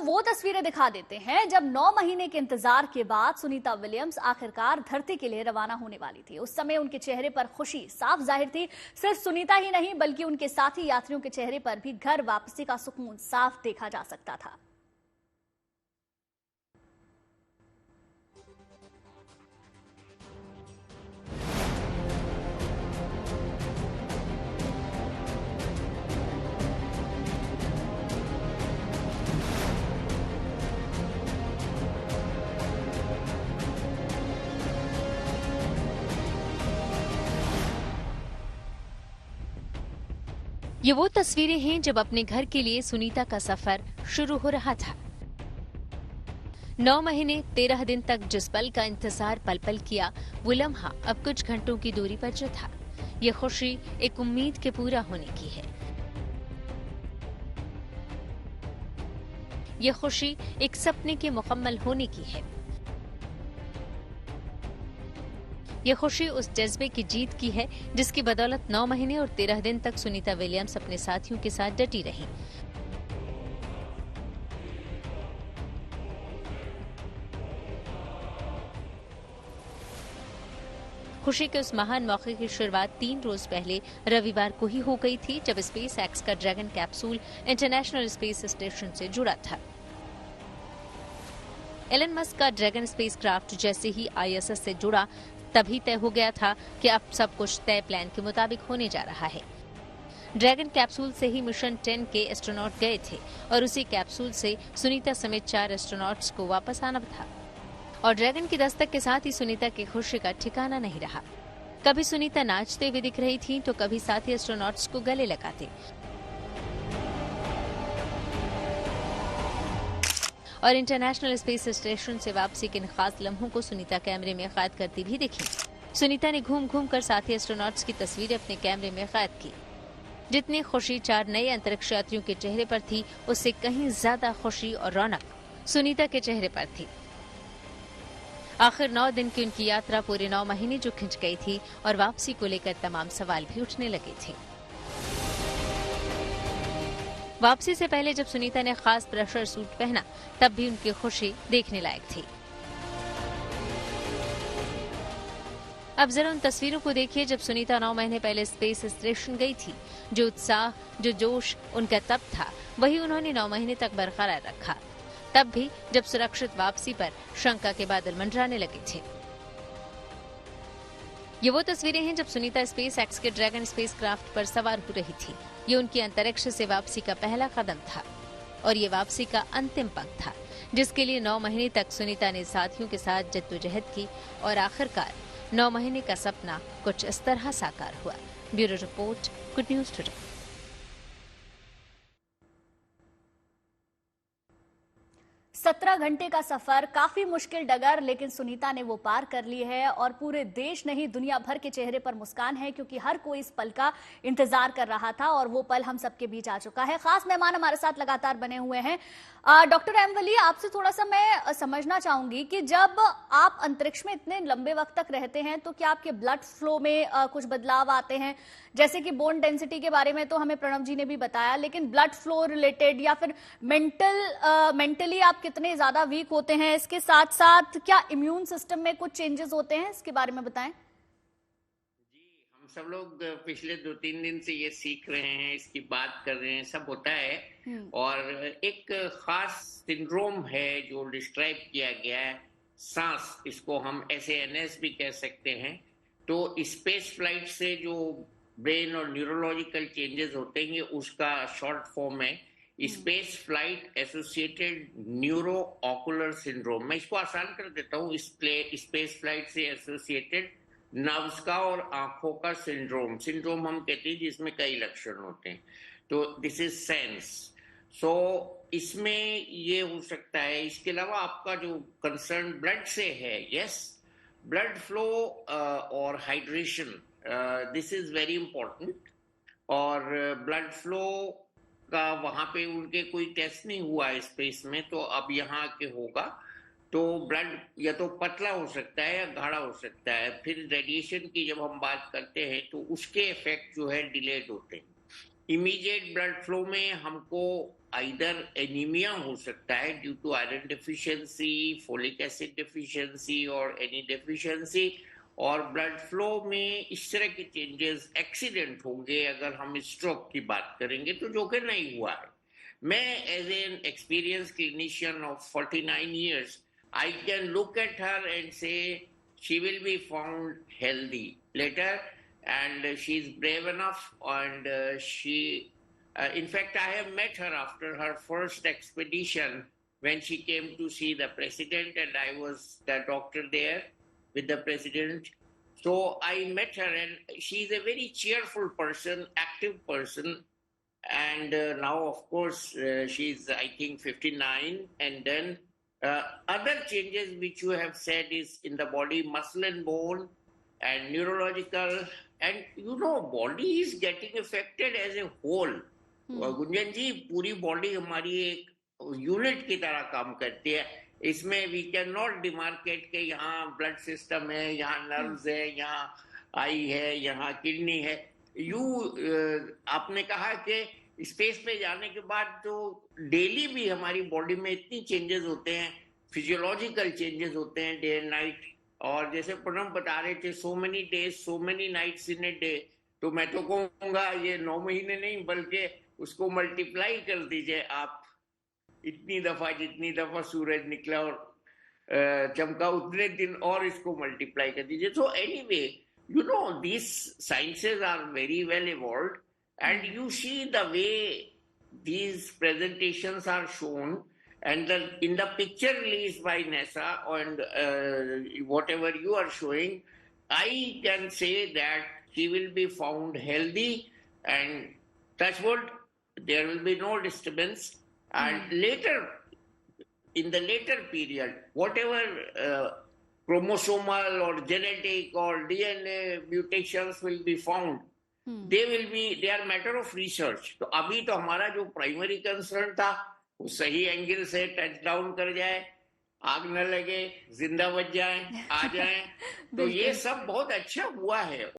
वो तस्वीरें दिखा देते हैं जब 9 महीने के इंतजार के बाद सुनीता विलियम्स आखिरकार धरती के लिए रवाना होने वाली थी। उस समय उनके चेहरे पर खुशी साफ जाहिर थी। सिर्फ सुनीता ही नहीं बल्कि उनके साथी यात्रियों के चेहरे पर भी घर वापसी का सुकून साफ देखा जा सकता था। ये वो तस्वीरें हैं जब अपने घर के लिए सुनीता का सफर शुरू हो रहा था। 9 महीने 13 दिन तक जिस पल का इंतजार पल पल किया, वो लम्हा अब कुछ घंटों की दूरी पर जो था, ये खुशी एक उम्मीद के पूरा होने की है। ये खुशी एक सपने के मुकम्मल होने की है। ये खुशी उस जज्बे की जीत की है जिसकी बदौलत 9 महीने और 13 दिन तक सुनीता विलियम्स अपने साथियों के साथ डटी रहीं। खुशी के उस महान मौके की शुरुआत 3 रोज पहले रविवार को ही हो गई थी, जब स्पेस एक्स का dragon capsule international space station से जुड़ा था। एलन मस्क का ड्रैगन स्पेसक्राफ्ट जैसे ही आईएसएस से जुड़ा, तभी तय हो गया था कि अब सब कुछ तय प्लान के मुताबिक होने जा रहा है। ड्रैगन कैप्सूल से ही मिशन 10 के एस्ट्रोनॉट गए थे और उसी कैप्सूल से सुनीता समेत 4 एस्ट्रोनॉट्स को वापस आना था। और ड्रैगन की दस्तक के साथ ही सुनीता की खुशी का ठिकाना नहीं रहा। कभी सुनीता नाचते हुए दिख रही थी तो कभी साथी एस्ट्रोनॉट्स को गले लगाते। और इंटरनेशनल स्पेस स्टेशन से वापसी के इन खास लम्हों को सुनीता कैमरे में कैद करती भी दिखी। सुनीता ने घूम घूम कर साथी एस्ट्रोनॉट्स की तस्वीरें अपने कैमरे में कैद की। जितनी खुशी 4 नए अंतरिक्ष यात्रियों के चेहरे पर थी, उससे कहीं ज्यादा खुशी और रौनक सुनीता के चेहरे पर थी। आखिर 9 दिन की उनकी यात्रा पूरे 9 महीने जो खिंच गई थी और वापसी को लेकर तमाम सवाल भी उठने लगे थे। वापसी से पहले जब सुनीता ने खास प्रेशर सूट पहना, तब भी उनकी खुशी देखने लायक थी। अब जरा उन तस्वीरों को देखिए जब सुनीता 9 महीने पहले स्पेस स्टेशन गई थी। जो उत्साह, जो जोश उनका तब था, वही उन्होंने 9 महीने तक बरकरार रखा। तब भी जब सुरक्षित वापसी पर शंका के बादल मंडराने लगे थे। ये वो तस्वीरें हैं जब सुनीता स्पेस एक्स के ड्रैगन स्पेसक्राफ्ट पर सवार हो रही थी। ये उनकी अंतरिक्ष से वापसी का पहला कदम था और ये वापसी का अंतिम पग था, जिसके लिए 9 महीने तक सुनीता ने साथियों के साथ जद्दोजहद की और आखिरकार 9 महीने का सपना कुछ इस तरह साकार हुआ। Bureau report, good news today. 17 घंटे का सफर, काफी मुश्किल डगर, लेकिन सुनीता ने वो पार कर ली है और पूरे देश नहीं दुनिया भर के चेहरे पर मुस्कान है, क्योंकि हर कोई इस पल का इंतजार कर रहा था और वो पल हम सबके बीच आ चुका है। खास मेहमान हमारे साथ लगातार बने हुए हैं। डॉक्टर एम वली, आपसे थोड़ा सा मैं समझना चाहूंगी कि जब आप अंतरिक्ष में इतने लंबे वक्त तक रहते हैं तो क्या आपके ब्लड फ्लो में कुछ बदलाव आते हैं? जैसे कि बोन डेंसिटी के बारे में तो हमें प्रणव जी ने भी बताया, लेकिन ब्लड फ्लो रिलेटेड या फिर मेंटली आप कितने ज्यादा वीक होते हैं? इसके साथ साथ क्या इम्यून सिस्टम में कुछ चेंजेस होते हैं? इसके बारे में बताएं। हम सब लोग पिछले 2-3 दिन से ये सीख रहे हैं, इसकी बात कर रहे हैं, सब होता है। और एक खास सिंड्रोम है जो डिस्क्राइब किया गया है, सांस, इसको हम SANS भी कह सकते हैं। तो स्पेस फ्लाइट से जो ब्रेन और न्यूरोलॉजिकल चेंजेस होते हैं, उसका शॉर्ट फॉर्म है space flight associated neuro ocular syndrome. मैं इसको आसान कर देता हूँ, स्पेस फ्लाइट से एसोसिएटेड नर्व्स का और आंखों का सिंड्रोम हम कहते हैं, जिसमें कई लक्षण होते हैं। तो दिस इज सेंस। सो इसमें ये हो सकता है। इसके अलावा आपका जो कंसर्न ब्लड से है, यस, ब्लड फ्लो और hydration, this is very important. और ब्लड फ्लो का वहां पे उनके कोई टेस्ट नहीं हुआ है स्पेस में, तो अब यहाँ के होगा। तो ब्लड या तो पतला हो सकता है या गाढ़ा हो सकता है। फिर रेडिएशन की जब हम बात करते हैं तो उसके इफेक्ट जो है डिलेड होते हैं। इमीडिएट ब्लड फ्लो में हमको आइदर एनीमिया हो सकता है due to iron deficiency, folic acid deficiency और एनी डेफिशिएंसी, और ब्लड फ्लो में इस तरह के चेंजेस एक्सीडेंट होंगे अगर हम स्ट्रोक की बात करेंगे, तो जो कि नहीं हुआ है। मैं as an experience clinician of 49 years, I can look at her and say she will be found healthy later, and she is brave enough, and in fact, I have met her after her first expedition when she came to see the president, and I was the doctor there with the president. So I met her, and she is a very cheerful person, active person, and now, of course, she's, I think, 59, and then other changes which you have said is in the body, muscle and bone, and neurological, and body is getting affected as a whole. Gunjan ji, पूरी body हमारी एक unit की तरह काम करती है। इसमें we can not demarcate के यहाँ ब्लड सिस्टम है, यहाँ नर्व्स है, यहाँ आई है, यहाँ किडनी है। आपने कहा कि स्पेस पे जाने के बाद तो डेली भी हमारी बॉडी में इतनी चेंजेस होते हैं, फिजियोलॉजिकल चेंजेस होते हैं डे एंड नाइट, और जैसे प्रणव बता रहे थे, so many days, so many nights in a day, तो मैं तो कहूँगा ये 9 महीने नहीं बल्कि उसको मल्टीप्लाई कर दीजिए आप, इतनी दफा जितनी दफा सूरज निकला और चमका उतने दिन और इसको मल्टीप्लाई कर दीजिए। So anyway, these sciences are very well evolved, and you see the way these presentations are shown, and in the picture released by NASA and whatever you are showing, I can say that she will be found healthy, and touch wood, there will be no disturbance. And later, in the later period, whatever chromosomal or genetic or DNA mutations will be found, they are matter of research. तो अभी तो हमारा जो primary concern था वो सही angle से touch down कर जाए, आग न लगे, जिंदा बच जाए, आ जाए, तो ये सब बहुत अच्छा हुआ है।